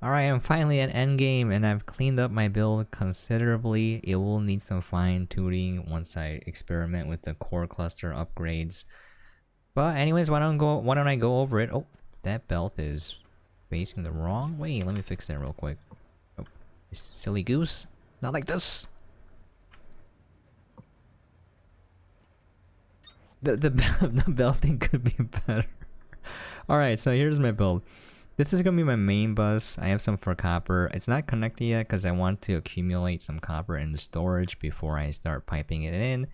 Alright, I'm finally at Endgame and I've cleaned up my build considerably. It will need some fine tuning once I experiment with the core cluster upgrades. But anyways, why don't I go over it? Oh, that belt is facing the wrong way. Let me fix that real quick. Oh, silly goose. Not like this. The belting could be better. Alright, so here's my build. This is gonna be my main bus. I have some for copper. It's not connected yet because I want to accumulate some copper in the storage before I start piping it in.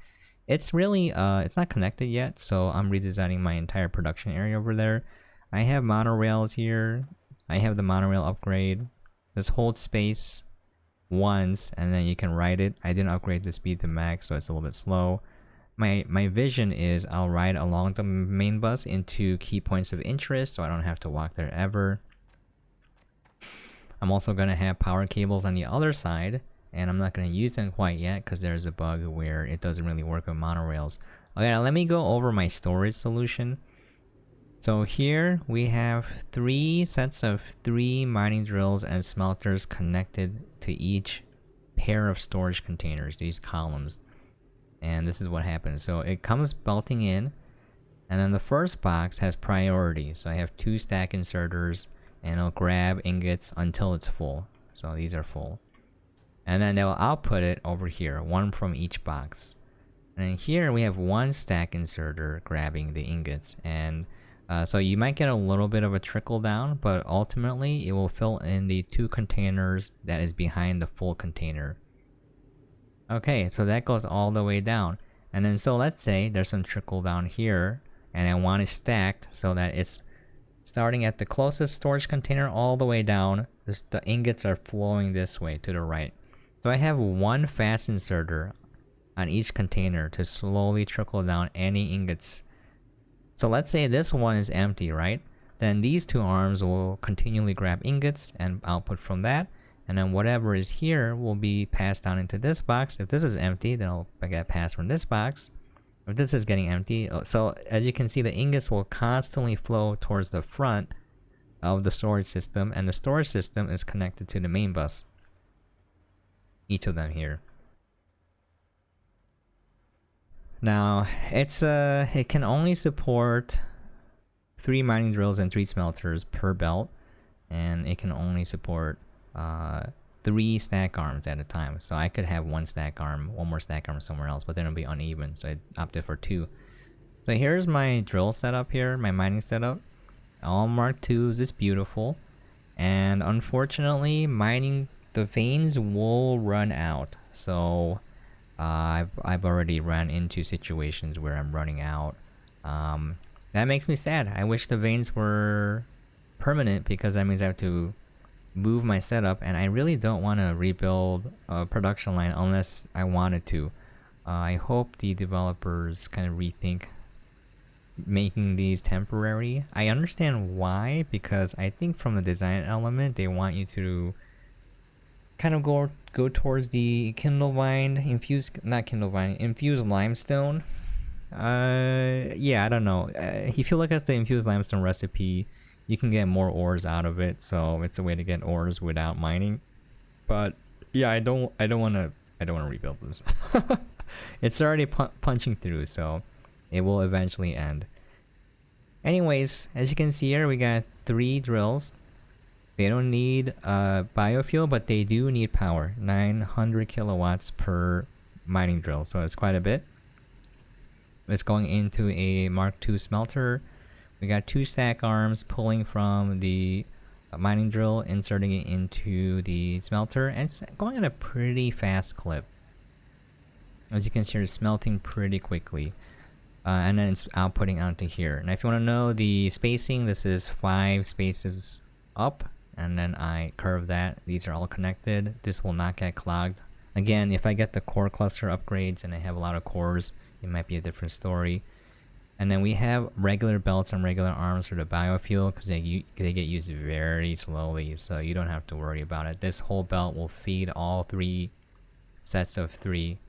It's really, it's not connected yet, so I'm redesigning my entire production area over there. I have monorails here. I have the monorail upgrade. Just hold space once and then you can ride it. I didn't upgrade the speed to max, so it's a little bit slow. My vision is I'll ride along the main bus into key points of interest so I don't have to walk there ever. I'm also going to have power cables on the other side, and I'm not going to use them quite yet because there's a bug where it doesn't really work with monorails. Okay, now let me go over my storage solution. So here we have 3 sets of 3 mining drills and smelters connected to each pair of storage containers, these columns. And this is what happens. So it comes belting in, and then the first box has priority. So I have 2 stack inserters, and it'll grab ingots until it's full. So these are full. And then they'll output it over here, 1 from each box. And then here we have 1 stack inserter grabbing the ingots. And so you might get a little bit of a trickle down, but ultimately it will fill in the 2 containers that is behind the full container. Okay, so that goes all the way down. And then so let's say there's some trickle down here, and I want it stacked so that it's starting at the closest storage container all the way down. The ingots are flowing this way to the right. So I have 1 fast inserter on each container to slowly trickle down any ingots. So let's say this one is empty, right? Then these 2 arms will continually grab ingots and output from that. And then whatever is here will be passed down into this box. If this is empty, then I'll get passed from this box. If this is getting empty, so as you can see, the ingots will constantly flow towards the front of the storage system, and the storage system is connected to the main bus. Each of them here. Now, it can only support 3 mining drills and 3 smelters per belt, and it can only support 3 stack arms at a time. So I could have 1 stack arm, 1 more stack arm somewhere else, but then it'll be uneven, so I opted for 2. So here's my drill setup here, my mining setup. All Mark IIs is beautiful, and unfortunately mining the veins will run out. So I've already run into situations where I'm running out. That makes me sad. I wish the veins were permanent because that means I have to move my setup, and I really don't want to rebuild a production line unless I wanted to. I hope the developers kind of rethink making these temporary. I understand why, because I think from the design element they want you to kind of go towards the infused limestone. Yeah, I don't know. If you look at the infused limestone recipe, you can get more ores out of it, so it's a way to get ores without mining. But yeah, I don't want to rebuild this. It's already punching through, so it will eventually end. Anyways, as you can see here, we got 3 drills. They don't need biofuel, but they do need power. 900 kilowatts per mining drill, so it's quite a bit. It's going into a Mark II smelter. We got 2 stack arms pulling from the mining drill, inserting it into the smelter, and it's going at a pretty fast clip. As you can see, it's smelting pretty quickly. And then it's outputting onto here. And if you want to know the spacing, this is 5 spaces up, and then I curve that. These are all connected. This will not get clogged. Again, if I get the core cluster upgrades and I have a lot of cores, it might be a different story. And then we have regular belts and regular arms for the biofuel because they get used very slowly, so you don't have to worry about it. This whole belt will feed all 3 sets of 3.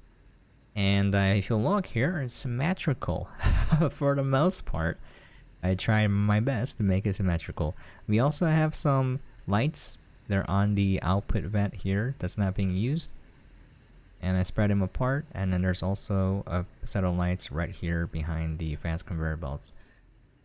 And if you look here, it's symmetrical for the most part. I tried my best to make it symmetrical. We also have some lights They're on the output vent here that's not being used. And I spread them apart, and then there's also a set of lights right here behind the fast conveyor belts.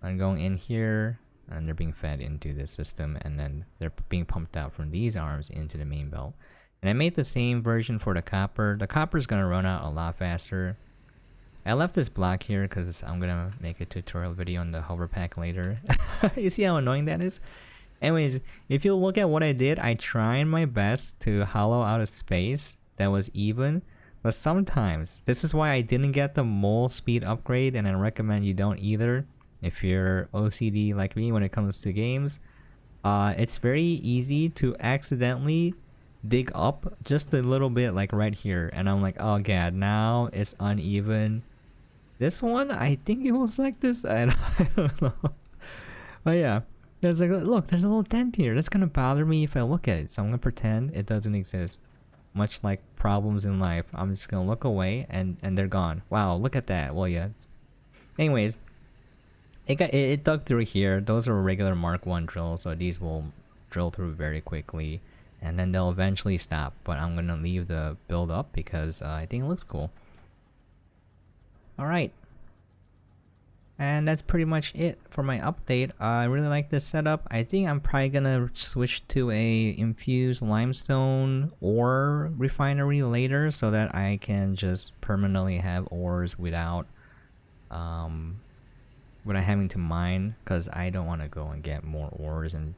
I'm going in here, and they're being fed into this system, and then they're being pumped out from these arms into the main belt. And I made the same version for the copper. The copper is going to run out a lot faster. I left this block here because I'm going to make a tutorial video on the hover pack later. You see how annoying that is? Anyways, if you look at what I did, I tried my best to hollow out a space that was even, but sometimes, this is why I didn't get the mole speed upgrade, and I recommend you don't either if you're OCD like me when it comes to games. It's very easy to accidentally dig up just a little bit, like right here, and I'm like, oh god, now it's uneven. This one, I think it was like this. I don't know. But yeah, there's like, look, there's a little dent here. That's gonna bother me if I look at it, so I'm gonna pretend it doesn't exist. Much like problems in life, I'm just gonna look away and they're gone. Wow, look at that. Well, yeah. Anyways, it dug through here. Those are regular Mark 1 drills, so these will drill through very quickly, and then they'll eventually stop. But I'm gonna leave the build up because I think it looks cool. All right. And that's pretty much it for my update. I really like this setup. I think I'm probably gonna switch to a infused limestone ore refinery later so that I can just permanently have ores without having to mine, because I don't want to go and get more ores and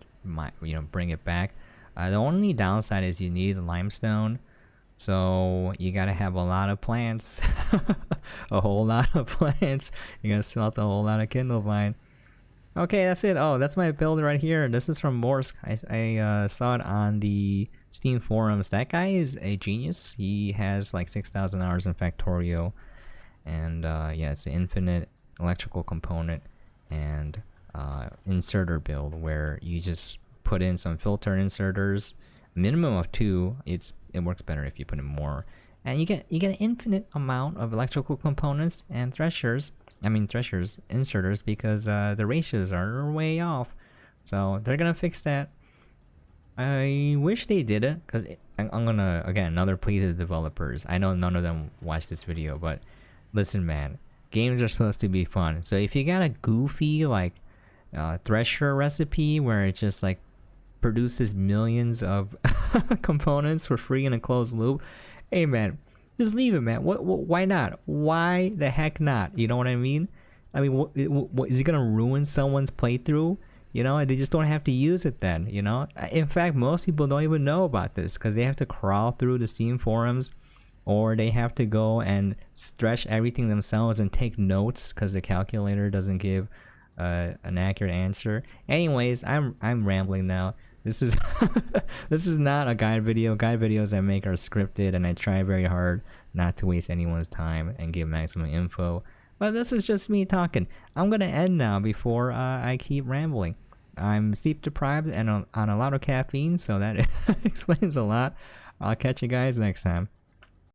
bring it back. The only downside is you need limestone. So you gotta have a lot of plants, a whole lot of plants. You gotta smelt a whole lot of kindlevine. Okay, that's it. Oh, that's my build right here. This is from Morsk. I saw it on the Steam forums. That guy is a genius. He has like 6,000 hours in Factorio, and yeah, it's an infinite electrical component and inserter build where you just put in some filter inserters. Minimum of 2. It works better if you put in more, and you get an infinite amount of electrical components and inserters, because the ratios are way off. So they're gonna fix that. I wish they did it, because I'm gonna, again, another plea to the developers. I know none of them watch this video, but listen, man, games are supposed to be fun. So if you got a goofy like thresher recipe where it just like produces millions of components for free in a closed loop, hey man, just leave it, man. Why not? Why the heck not? You know what I mean? I mean, is it gonna ruin someone's playthrough? You know, they just don't have to use it then, you know? In fact, most people don't even know about this because they have to crawl through the Steam forums, or they have to go and stretch everything themselves and take notes because the calculator doesn't give an accurate answer. Anyways, I'm rambling now. This is this is not a guide video. Guide videos I make are scripted, and I try very hard not to waste anyone's time and give maximum info. But this is just me talking. I'm gonna end now before I keep rambling. I'm sleep deprived and on a lot of caffeine, so that explains a lot. I'll catch you guys next time.